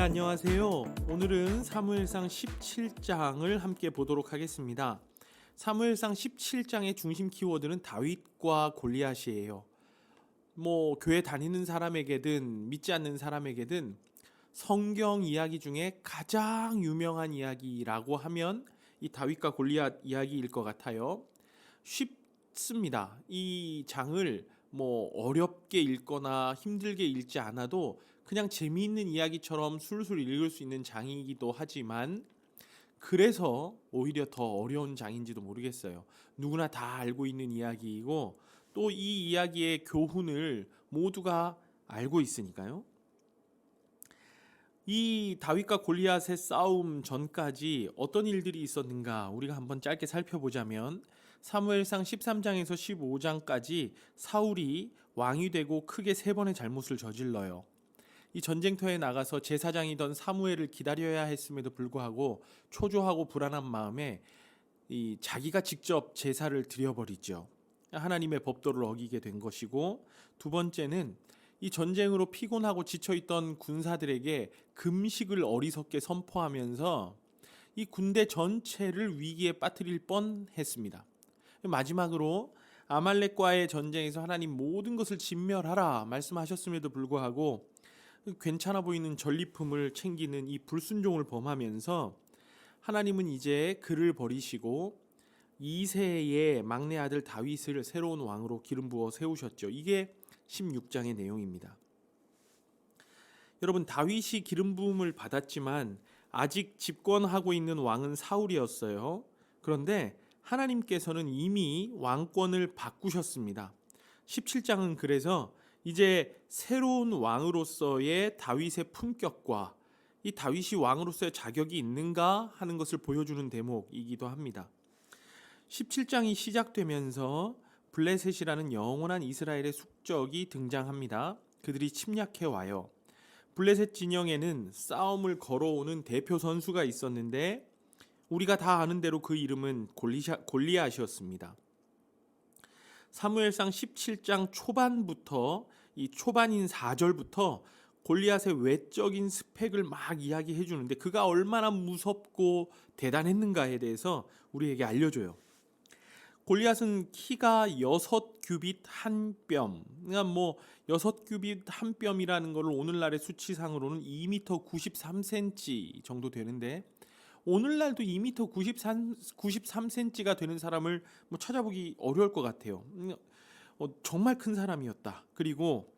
네, 안녕하세요. 오늘은 사무엘상 17장을 함께 보도록 하겠습니다. 사무엘상 17장의 중심 키워드는 다윗과 골리앗이에요. 교회 다니는 사람에게든 믿지 않는 사람에게든 성경 이야기 중에 가장 유명한 이야기라고 하면 이 다윗과 골리앗 이야기일 것 같아요. 쉽습니다. 이 장을 어렵게 읽거나 힘들게 읽지 않아도 그냥 재미있는 이야기처럼 술술 읽을 수 있는 장이기도 하지만 그래서 오히려 더 어려운 장인지도 모르겠어요. 누구나 다 알고 있는 이야기이고 또 이 이야기의 교훈을 모두가 알고 있으니까요. 이 다윗과 골리앗의 싸움 전까지 어떤 일들이 있었는가 우리가 한번 짧게 살펴보자면 사무엘상 13장에서 15장까지 사울이 왕이 되고 크게 3번의 잘못을 저질러요. 이 전쟁터에 나가서 제사장이던 사무엘을 기다려야 했음에도 불구하고 초조하고 불안한 마음에 자기가 직접 제사를 드려버리죠. 하나님의 법도를 어기게 된 것이고, 두 번째는 이 전쟁으로 피곤하고 지쳐있던 군사들에게 금식을 어리석게 선포하면서 이 군대 전체를 위기에 빠뜨릴 뻔했습니다. 마지막으로 아말렉과의 전쟁에서 하나님 모든 것을 진멸하라 말씀하셨음에도 불구하고 괜찮아 보이는 전리품을 챙기는 이 불순종을 범하면서 하나님은 이제 그를 버리시고 이새의 막내 아들 다윗을 새로운 왕으로 기름 부어 세우셨죠. 이게 16장의 내용입니다. 여러분, 다윗이 기름 부음을 받았지만 아직 집권하고 있는 왕은 사울이었어요. 그런데 하나님께서는 이미 왕권을 바꾸셨습니다. 17장은 그래서 이제 새로운 왕으로서의 다윗의 품격과 이 다윗이 왕으로서의 자격이 있는가 하는 것을 보여주는 대목이기도 합니다. 17장이 시작되면서 블레셋이라는 영원한 이스라엘의 숙적이 등장합니다. 그들이 침략해 와요. 블레셋 진영에는 싸움을 걸어오는 대표 선수가 있었는데 우리가 다 아는 대로 그 이름은 골리앗이었습니다. 사무엘상 17장 초반부터 이 초반인 4절부터 골리앗의 외적인 스펙을 막 이야기해 주는데 그가 얼마나 무섭고 대단했는가에 대해서 우리에게 알려줘요. 골리앗은 키가 6규빗 1뼘, 그러니까 6규빗 1뼘이라는 걸 오늘날의 수치상으로는 2m 93cm 정도 되는데 오늘날도 2m 93cm가 되는 사람을 찾아보기 어려울 것 같아요. 정말 큰 사람이었다. 그리고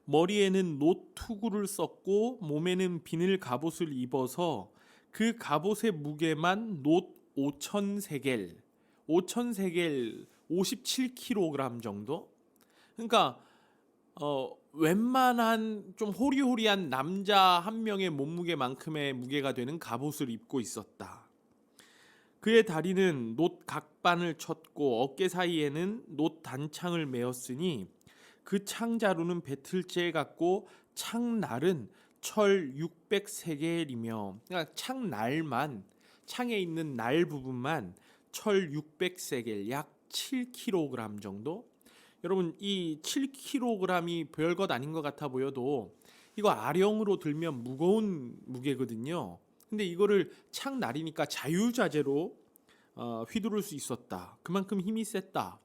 머리에는 노투구를 썼고 몸에는 비늘 갑옷을 입어서 그 갑옷의 무게만 놋 5,000세겔, 57kg 정도? 그러니까 웬만한 좀 호리호리한 남자 한 명의 몸무게만큼의 무게가 되는 갑옷을 입고 있었다. 그의 다리는 놋 각반을 쳤고 어깨 사이에는 놋 단창을 메었으니 그 창자루는 배틀재 같고 창날은 철 600세겔이며 그러니까 창에 있는 날 부분만 철 600세겔 약 7kg 정도? 여러분, 이 7kg이 별것 아닌 것 같아 보여도 이거 아령으로 들면 무거운 무게거든요. 근데 이거를 창날이니까 자유자재로 휘두를 수 있었다. 그만큼 힘이 셌다.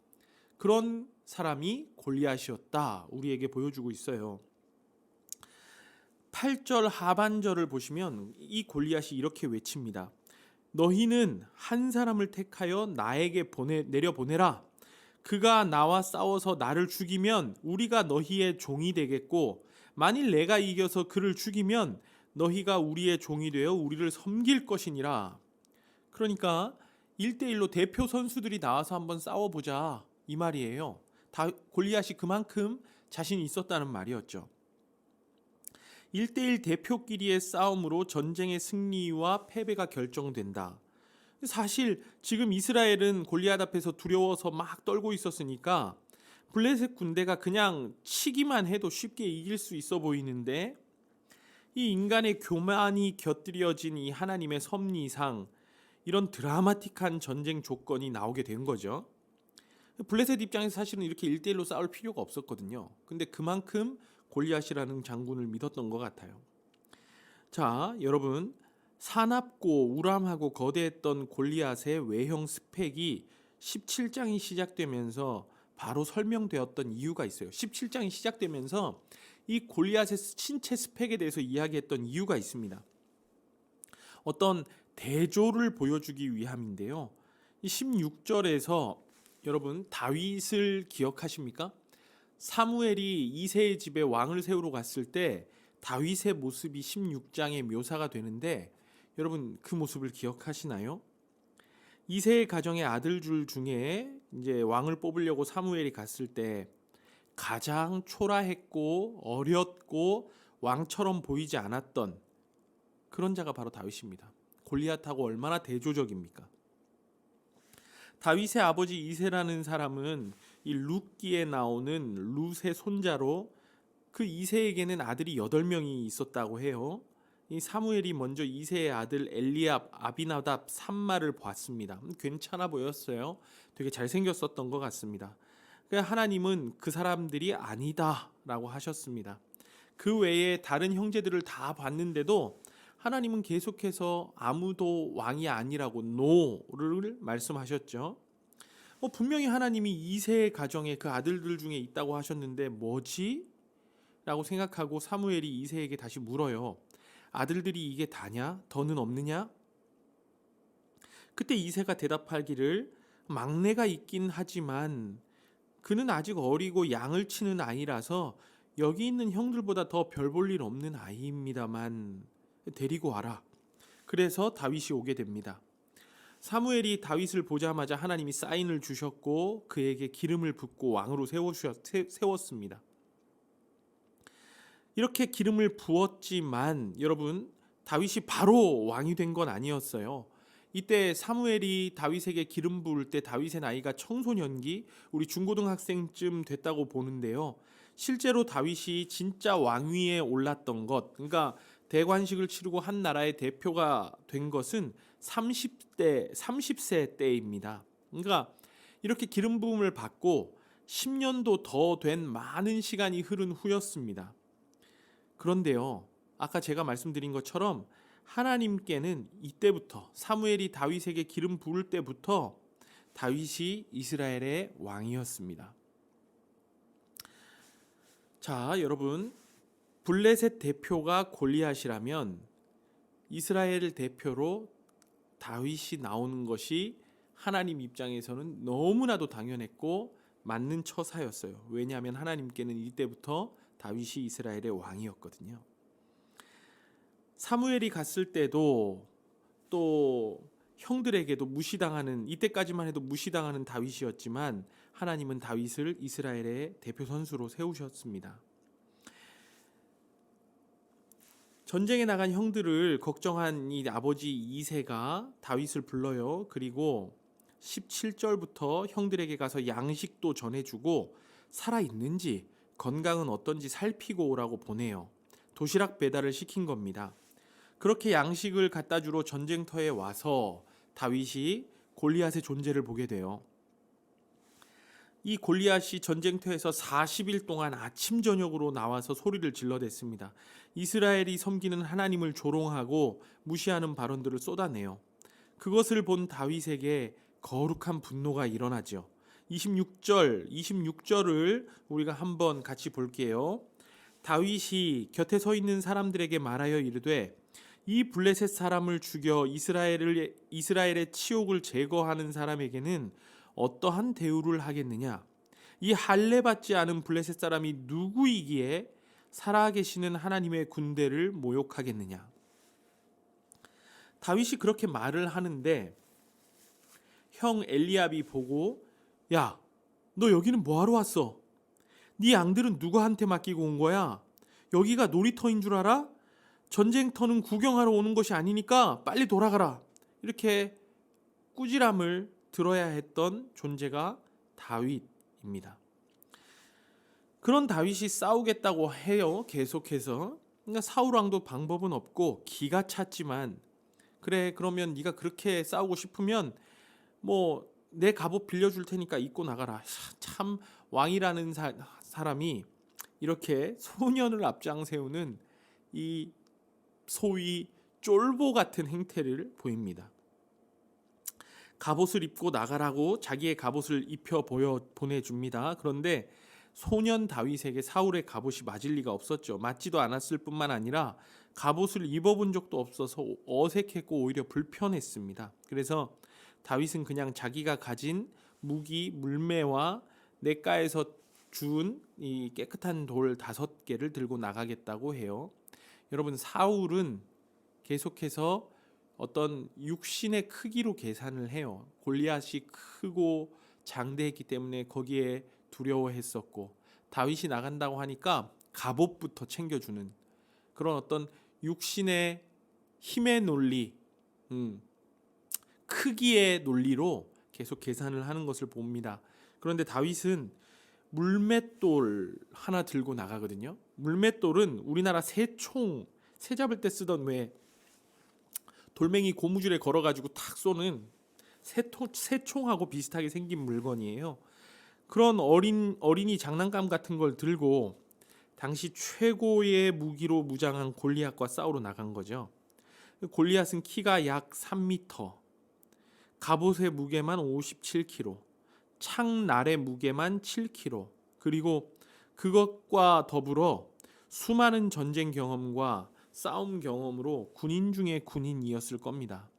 그런 사람이 골리앗이었다. 우리에게 보여주고 있어요. 8절 하반절을 보시면 이 골리앗이 이렇게 외칩니다. 너희는 한 사람을 택하여 나에게 내려보내라. 그가 나와 싸워서 나를 죽이면 우리가 너희의 종이 되겠고 만일 내가 이겨서 그를 죽이면 너희가 우리의 종이 되어 우리를 섬길 것이니라. 그러니까 1대1로 대표 선수들이 나와서 한번 싸워보자 이 말이에요. 골리앗이 그만큼 자신이 있었다는 말이었죠. 1대1 대표끼리의 싸움으로 전쟁의 승리와 패배가 결정된다. 사실 지금 이스라엘은 골리앗 앞에서 두려워서 막 떨고 있었으니까 블레셋 군대가 그냥 치기만 해도 쉽게 이길 수 있어 보이는데 이 인간의 교만이 곁들여진 이 하나님의 섭리상 이런 드라마틱한 전쟁 조건이 나오게 된 거죠. 블레셋 입장에서 사실은 이렇게 1대1로 싸울 필요가 없었거든요. 근데 그만큼 골리앗이라는 장군을 믿었던 것 같아요. 자, 여러분, 사납고 우람하고 거대했던 골리앗의 외형 스펙이 17장이 시작되면서 바로 설명되었던 이유가 있어요. 17장이 시작되면서 이 골리앗의 신체 스펙에 대해서 이야기했던 이유가 있습니다. 어떤 대조를 보여주기 위함인데요. 이 16절에서 여러분 다윗을 기억하십니까? 사무엘이 이새의 집에 왕을 세우러 갔을 때 다윗의 모습이 16장에 묘사가 되는데 여러분 그 모습을 기억하시나요? 이새의 가정의 아들들 중에 이제 왕을 뽑으려고 사무엘이 갔을 때 가장 초라했고 어렸고 왕처럼 보이지 않았던 그런 자가 바로 다윗입니다. 골리앗하고 얼마나 대조적입니까? 다윗의 아버지 이새라는 사람은 이 룻기에 나오는 룻의 손자로 그 이새에게는 아들이 8명이 있었다고 해요. 이 사무엘이 먼저 이새의 아들 엘리압, 아비나답, 삼마를 봤습니다. 괜찮아 보였어요. 되게 잘생겼었던 것 같습니다. 하나님은 그 사람들이 아니다라고 하셨습니다. 그 외에 다른 형제들을 다 봤는데도 하나님은 계속해서 아무도 왕이 아니라고 노를 말씀하셨죠. 분명히 하나님이 이새의 가정에 그 아들들 중에 있다고 하셨는데 뭐지? 라고 생각하고 사무엘이 이새에게 다시 물어요. 아들들이 이게 다냐? 더는 없느냐? 그때 이새가 대답하기를 막내가 있긴 하지만 그는 아직 어리고 양을 치는 아이라서 여기 있는 형들보다 더 별 볼 일 없는 아이입니다만 데리고 와라. 그래서 다윗이 오게 됩니다. 사무엘이 다윗을 보자마자 하나님이 사인을 주셨고 그에게 기름을 붓고 왕으로 세웠습니다. 이렇게 기름을 부었지만 여러분 다윗이 바로 왕이 된 건 아니었어요. 이때 사무엘이 다윗에게 기름 부을 때 다윗의 나이가 청소년기 우리 중고등학생쯤 됐다고 보는데요. 실제로 다윗이 진짜 왕위에 올랐던 것, 그러니까 대관식을 치르고 한 나라의 대표가 된 것은 30세 때입니다. 그러니까 이렇게 기름 부음을 받고 10년도 더 된 많은 시간이 흐른 후였습니다. 그런데요, 아까 제가 말씀드린 것처럼 하나님께는 이때부터 사무엘이 다윗에게 기름 부을 때부터 다윗이 이스라엘의 왕이었습니다. 자, 여러분, 블레셋 대표가 골리앗이라면 이스라엘 대표로 다윗이 나오는 것이 하나님 입장에서는 너무나도 당연했고 맞는 처사였어요. 왜냐하면 하나님께는 이때부터 다윗이 이스라엘의 왕이었거든요. 사무엘이 갔을 때도 또 형들에게도 무시당하는, 이때까지만 해도 무시당하는 다윗이었지만 하나님은 다윗을 이스라엘의 대표 선수로 세우셨습니다. 전쟁에 나간 형들을 걱정한 이 아버지 이새가 다윗을 불러요. 그리고 17절부터 형들에게 가서 양식도 전해주고 살아있는지 건강은 어떤지 살피고 오라고 보내요. 도시락 배달을 시킨 겁니다. 그렇게 양식을 갖다 주러 전쟁터에 와서 다윗이 골리앗의 존재를 보게 돼요. 이 골리앗이 전쟁터에서 40일 동안 아침 저녁으로 나와서 소리를 질러댔습니다. 이스라엘이 섬기는 하나님을 조롱하고 무시하는 발언들을 쏟아내요. 그것을 본 다윗에게 거룩한 분노가 일어나죠. 26절을 우리가 한번 같이 볼게요. 다윗이 곁에 서 있는 사람들에게 말하여 이르되 이 블레셋 사람을 죽여 이스라엘의 치욕을 제거하는 사람에게는 어떠한 대우를 하겠느냐? 이 할례 받지 않은 블레셋 사람이 누구이기에 살아계시는 하나님의 군대를 모욕하겠느냐? 다윗이 그렇게 말을 하는데 형 엘리압이 보고 야, 너 여기는 뭐하러 왔어? 네 양들은 누구한테 맡기고 온 거야? 여기가 놀이터인 줄 알아? 전쟁터는 구경하러 오는 것이 아니니까 빨리 돌아가라. 이렇게 꾸지람을 들어야 했던 존재가 다윗입니다. 그런 다윗이 싸우겠다고 해요. 계속해서. 그러니까 사울 왕도 방법은 없고 기가 찼지만 그래 그러면 네가 그렇게 싸우고 싶으면 뭐 내 갑옷 빌려줄 테니까 입고 나가라. 참 왕이라는 사람이 이렇게 소년을 앞장 세우는 이 소위 쫄보 같은 행태를 보입니다. 갑옷을 입고 나가라고 자기의 갑옷을 입혀 보내줍니다. 그런데 소년 다윗에게 사울의 갑옷이 맞을 리가 없었죠. 맞지도 않았을 뿐만 아니라 갑옷을 입어본 적도 없어서 어색했고 오히려 불편했습니다. 그래서 다윗은 그냥 자기가 가진 무기 물매와 냇가에서 주운 이 깨끗한 돌 5개를 들고 나가겠다고 해요. 여러분, 사울은 계속해서 어떤 육신의 크기로 계산을 해요. 골리앗이 크고 장대했기 때문에 거기에 두려워했었고, 다윗이 나간다고 하니까 갑옷부터 챙겨주는 그런 어떤 육신의 힘의 논리, 크기의 논리로 계속 계산을 하는 것을 봅니다. 그런데 다윗은 물맷돌 하나 들고 나가거든요. 물맷돌은 우리나라 새 잡을 때 쓰던 왜 돌멩이 고무줄에 걸어가지고 탁 쏘는 새총하고 비슷하게 생긴 물건이에요. 그런 어린이 장난감 같은 걸 들고 당시 최고의 무기로 무장한 골리앗과 싸우러 나간 거죠. 골리앗은 키가 약 3m, 갑옷의 무게만 57kg, 창날의 무게만 7kg, 그리고 그것과 더불어 수많은 전쟁 경험과 싸움 경험으로 군인 중에 군인이었을 겁니다.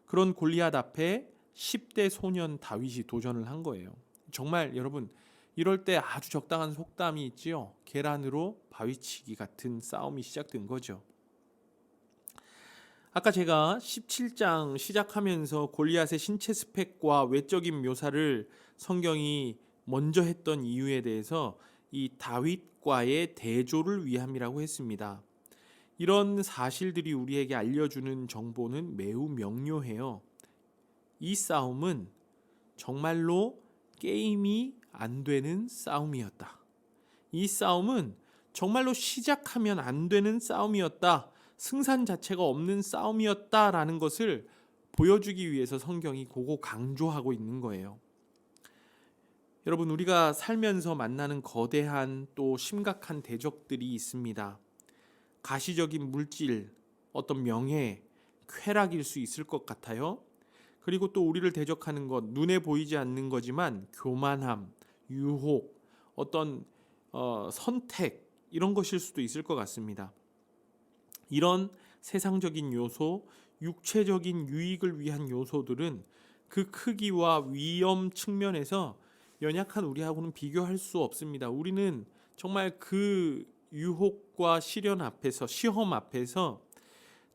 그런 골리앗 앞에 10대 소년 다윗이 도전을 한 거예요. 정말 여러분, 이럴 때 아주 적당한 속담이 있지요. 계란으로 바위치기 같은 싸움이 시작된 거죠. 아까 제가 17장 시작하면서 골리앗의 신체 스펙과 외적인 묘사를 성경이 먼저 했던 이유에 대해서 이 다윗과의 대조를 위함이라고 했습니다. 이런 사실들이 우리에게 알려주는 정보는 매우 명료해요. 이 싸움은 정말로 게임이 안 되는 싸움이었다. 이 싸움은 정말로 시작하면 안 되는 싸움이었다. 승산 자체가 없는 싸움이었다라는 것을 보여주기 위해서 성경이 그거 강조하고 있는 거예요. 여러분, 우리가 살면서 만나는 거대한 또 심각한 대적들이 있습니다. 가시적인 물질, 어떤 명예, 쾌락일 수 있을 것 같아요. 그리고 또 우리를 대적하는 것, 눈에 보이지 않는 거지만 교만함, 유혹, 어떤 선택, 이런 것일 수도 있을 것 같습니다. 이런 세상적인 요소, 육체적인 유익을 위한 요소들은 그 크기와 위험 측면에서 연약한 우리하고는 비교할 수 없습니다. 우리는 정말 그 유혹과 시험 앞에서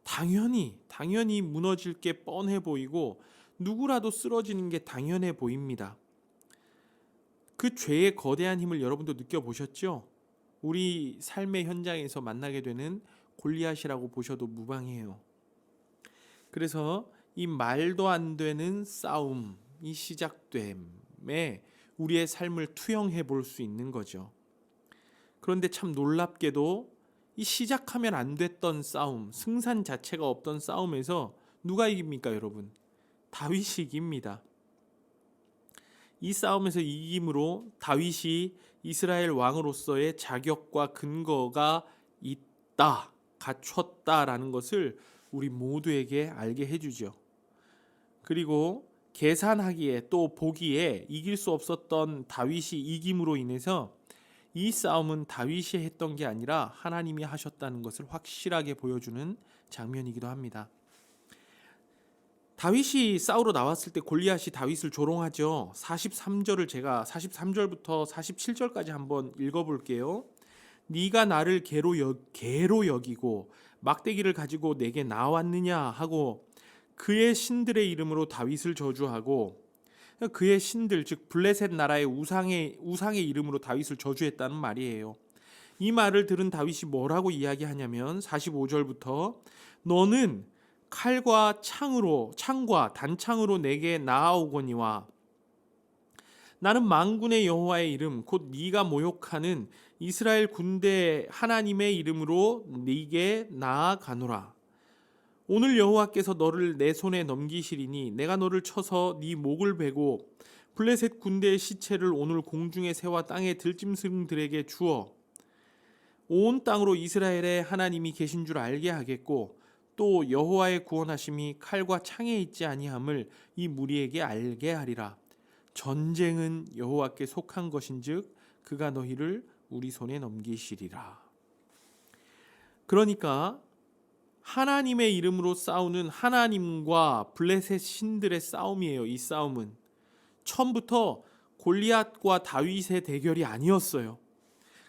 당연히 무너질 게 뻔해 보이고 누구라도 쓰러지는 게 당연해 보입니다. 그 죄의 거대한 힘을 여러분도 느껴보셨죠? 우리 삶의 현장에서 만나게 되는 골리앗이라고 보셔도 무방해요. 그래서 이 말도 안 되는 싸움이 시작됨에 우리의 삶을 투영해 볼 수 있는 거죠. 그런데 참 놀랍게도 이 시작하면 안 됐던 싸움, 승산 자체가 없던 싸움에서 누가 이깁니까, 여러분? 다윗이 이깁니다. 이 싸움에서 이김으로 다윗이 이스라엘 왕으로서의 자격과 근거가 있다, 갖췄다라는 것을 우리 모두에게 알게 해주죠. 그리고 계산하기에 또 보기에 이길 수 없었던 다윗이 이김으로 인해서 이 싸움은 다윗이 했던 게 아니라 하나님이 하셨다는 것을 확실하게 보여주는 장면이기도 합니다. 다윗이 싸우러 나왔을 때 골리앗이 다윗을 조롱하죠. 43절부터 47절까지 한번 읽어볼게요. 네가 나를 개로 여기고 막대기를 가지고 내게 나왔느냐 하고 그의 신들의 이름으로 다윗을 저주하고, 그의 신들 즉 블레셋 나라의 우상의 이름으로 다윗을 저주했다는 말이에요. 이 말을 들은 다윗이 뭐라고 이야기하냐면 45절부터 너는 칼과 창과 단창으로 내게 나아오거니와 나는 만군의 여호와의 이름 곧 네가 모욕하는 이스라엘 군대 하나님의 이름으로 네게 나아가노라. 오늘 여호와께서 너를 내 손에 넘기시리니 내가 너를 쳐서 네 목을 베고 블레셋 군대의 시체를 오늘 공중의 새와 땅의 들짐승들에게 주어 온 땅으로 이스라엘의 하나님이 계신 줄 알게 하겠고 또 여호와의 구원하심이 칼과 창에 있지 아니함을 이 무리에게 알게 하리라. 전쟁은 여호와께 속한 것인즉 그가 너희를 우리 손에 넘기시리라. 그러니까 하나님의 이름으로 싸우는 하나님과 블레셋 신들의 싸움이에요. 이 싸움은 처음부터 골리앗과 다윗의 대결이 아니었어요.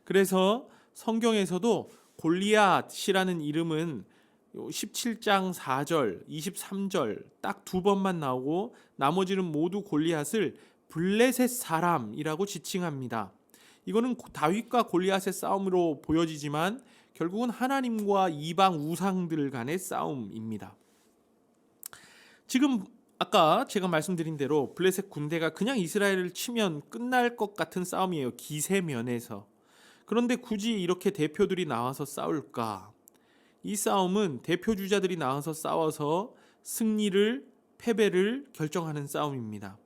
그래서 성경에서도 골리앗이라는 이름은 17장 4절, 23절 딱 두 번만 나오고 나머지는 모두 골리앗을 블레셋 사람이라고 지칭합니다. 이거는 다윗과 골리앗의 싸움으로 보여지지만 결국은 하나님과 이방 우상들 간의 싸움입니다. 지금 아까 제가 말씀드린 대로 블레셋 군대가 그냥 이스라엘을 치면 끝날 것 같은 싸움이에요. 기세면에서. 그런데 굳이 이렇게 대표들이 나와서 싸울까? 이 싸움은 대표 주자들이 나와서 싸워서 승리를 패배를 결정하는 싸움입니다.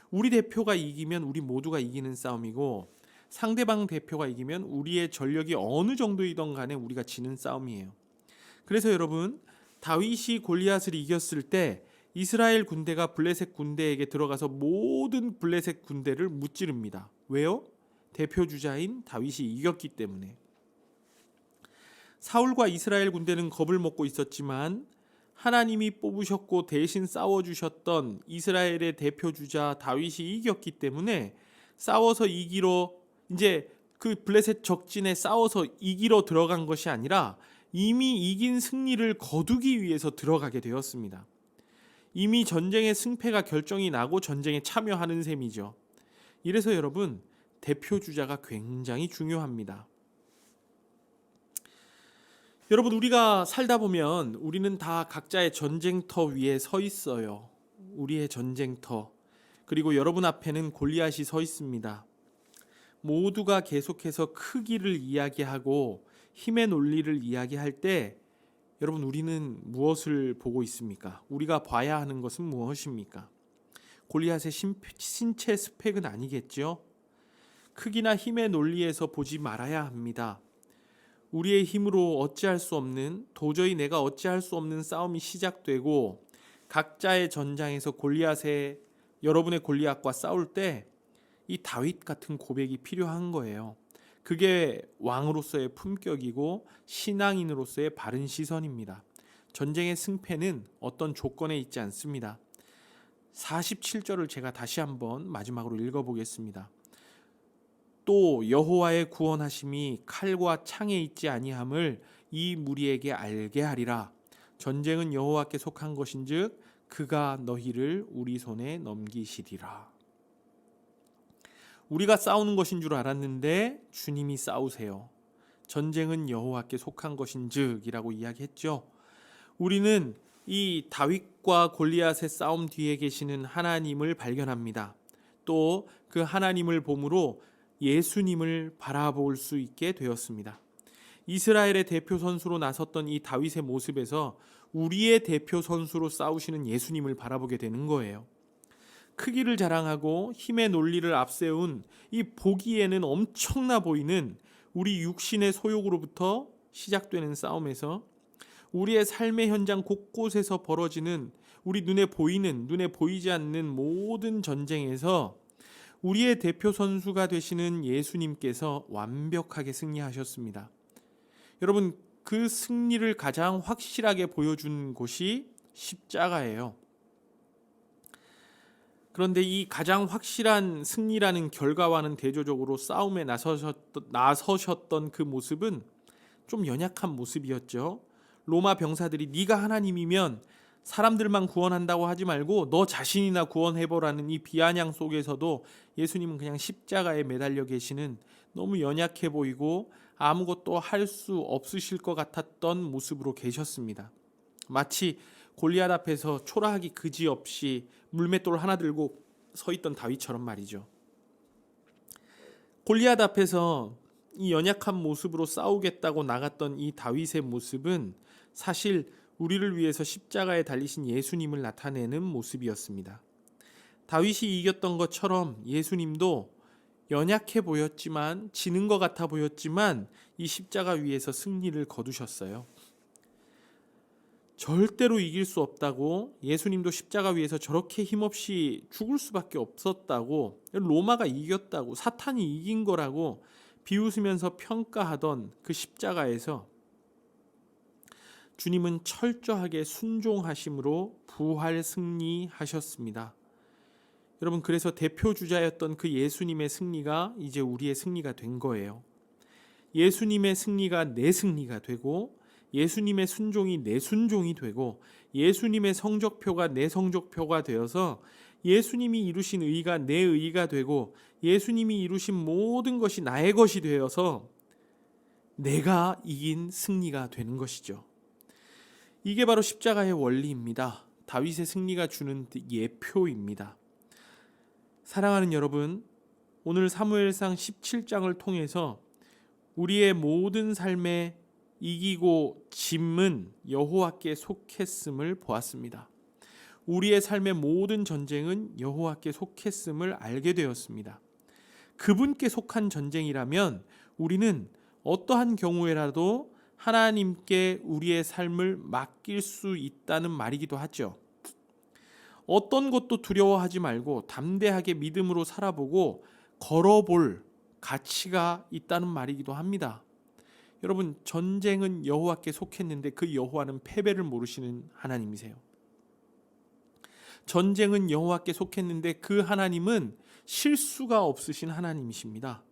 우리 대표가 이기면 우리 모두가 이기는 싸움이고 상대방 대표가 이기면 우리의 전력이 어느 정도이던 간에 우리가 지는 싸움이에요. 그래서 여러분, 다윗이 골리앗을 이겼을 때 이스라엘 군대가 블레셋 군대에게 들어가서 모든 블레셋 군대를 무찌릅니다. 왜요? 대표 주자인 다윗이 이겼기 때문에. 사울과 이스라엘 군대는 겁을 먹고 있었지만 하나님이 뽑으셨고 대신 싸워주셨던 이스라엘의 대표 주자 다윗이 이겼기 때문에 싸워서 이기러 이제 그 블레셋 적진에 싸워서 이기러 들어간 것이 아니라 이미 이긴 승리를 거두기 위해서 들어가게 되었습니다. 이미 전쟁의 승패가 결정이 나고 전쟁에 참여하는 셈이죠. 이래서 여러분, 대표 주자가 굉장히 중요합니다. 여러분, 우리가 살다 보면 우리는 다 각자의 전쟁터 위에 서 있어요. 우리의 전쟁터. 그리고 여러분 앞에는 골리앗이 서 있습니다. 모두가 계속해서 크기를 이야기하고 힘의 논리를 이야기할 때 여러분, 우리는 무엇을 보고 있습니까? 우리가 봐야 하는 것은 무엇입니까? 골리앗의 신체 스펙은 아니겠죠? 크기나 힘의 논리에서 보지 말아야 합니다. 우리의 힘으로 어찌할 수 없는, 도저히 내가 어찌할 수 없는 싸움이 시작되고 각자의 전장에서 여러분의 골리앗과 싸울 때 이 다윗 같은 고백이 필요한 거예요. 그게 왕으로서의 품격이고 신앙인으로서의 바른 시선입니다. 전쟁의 승패는 어떤 조건에 있지 않습니다. 47절을 제가 다시 한번 마지막으로 읽어보겠습니다. 또 여호와의 구원하심이 칼과 창에 있지 아니함을 이 무리에게 알게 하리라. 전쟁은 여호와께 속한 것인즉 그가 너희를 우리 손에 넘기시리라. 우리가 싸우는 것인 줄 알았는데 주님이 싸우세요. 전쟁은 여호와께 속한 것인즉이라고 이야기했죠. 우리는 이 다윗과 골리앗의 싸움 뒤에 계시는 하나님을 발견합니다. 또 그 하나님을 보므로 예수님을 바라볼 수 있게 되었습니다. 이스라엘의 대표 선수로 나섰던 이 다윗의 모습에서 우리의 대표 선수로 싸우시는 예수님을 바라보게 되는 거예요. 크기를 자랑하고 힘의 논리를 앞세운 이 보기에는 엄청나 보이는 우리 육신의 소욕으로부터 시작되는 싸움에서 우리의 삶의 현장 곳곳에서 벌어지는 우리 눈에 보이는, 눈에 보이지 않는 모든 전쟁에서 우리의 대표 선수가 되시는 예수님께서 완벽하게 승리하셨습니다. 여러분, 그 승리를 가장 확실하게 보여준 곳이 십자가예요. 그런데 이 가장 확실한 승리라는 결과와는 대조적으로 싸움에 나서셨던 그 모습은 좀 연약한 모습이었죠. 로마 병사들이 네가 하나님이면 사람들만 구원한다고 하지 말고 너 자신이나 구원해보라는 이 비아냥 속에서도 예수님은 그냥 십자가에 매달려 계시는 너무 연약해 보이고 아무것도 할 수 없으실 것 같았던 모습으로 계셨습니다. 마치 골리앗 앞에서 초라하기 그지없이 물맷돌 하나 들고 서 있던 다윗처럼 말이죠. 골리앗 앞에서 이 연약한 모습으로 싸우겠다고 나갔던 이 다윗의 모습은 사실 우리를 위해서 십자가에 달리신 예수님을 나타내는 모습이었습니다. 다윗이 이겼던 것처럼 예수님도 연약해 보였지만, 지는 것 같아 보였지만 이 십자가 위에서 승리를 거두셨어요. 절대로 이길 수 없다고, 예수님도 십자가 위에서 저렇게 힘없이 죽을 수밖에 없었다고, 로마가 이겼다고, 사탄이 이긴 거라고 비웃으면서 평가하던 그 십자가에서 주님은 철저하게 순종하심으로 부활 승리하셨습니다. 여러분, 그래서 대표 주자였던 그 예수님의 승리가 이제 우리의 승리가 된 거예요. 예수님의 승리가 내 승리가 되고, 예수님의 순종이 내 순종이 되고, 예수님의 성적표가 내 성적표가 되어서 예수님이 이루신 의가 내 의가 되고, 예수님이 이루신 모든 것이 나의 것이 되어서 내가 이긴 승리가 되는 것이죠. 이게 바로 십자가의 원리입니다. 다윗의 승리가 주는 예표입니다. 사랑하는 여러분, 오늘 사무엘상 17장을 통해서 우리의 모든 삶의 이기고 짐은 여호와께 속했음을 보았습니다. 우리의 삶의 모든 전쟁은 여호와께 속했음을 알게 되었습니다. 그분께 속한 전쟁이라면 우리는 어떠한 경우에라도 하나님께 우리의 삶을 맡길 수 있다는 말이기도 하죠. 어떤 것도 두려워하지 말고 담대하게 믿음으로 살아보고 걸어볼 가치가 있다는 말이기도 합니다. 여러분, 전쟁은 여호와께 속했는데 그 여호와는 패배를 모르시는 하나님이세요. 전쟁은 여호와께 속했는데 그 하나님은 실수가 없으신 하나님이십니다.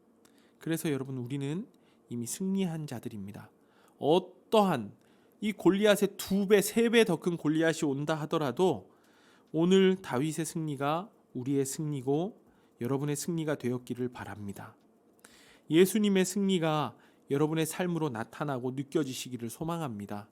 그래서 여러분, 우리는 이미 승리한 자들입니다. 어떠한 이 골리앗의 2배, 3배 더 큰 골리앗이 온다 하더라도 오늘 다윗의 승리가 우리의 승리고 여러분의 승리가 되었기를 바랍니다. 예수님의 승리가 여러분의 삶으로 나타나고 느껴지시기를 소망합니다.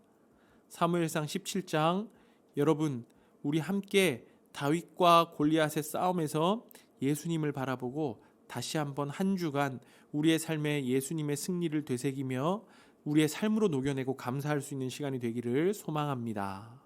사무엘상 17장, 여러분 우리 함께 다윗과 골리앗의 싸움에서 예수님을 바라보고 다시 한번 한 주간 우리의 삶에 예수님의 승리를 되새기며 우리의 삶으로 녹여내고 감사할 수 있는 시간이 되기를 소망합니다.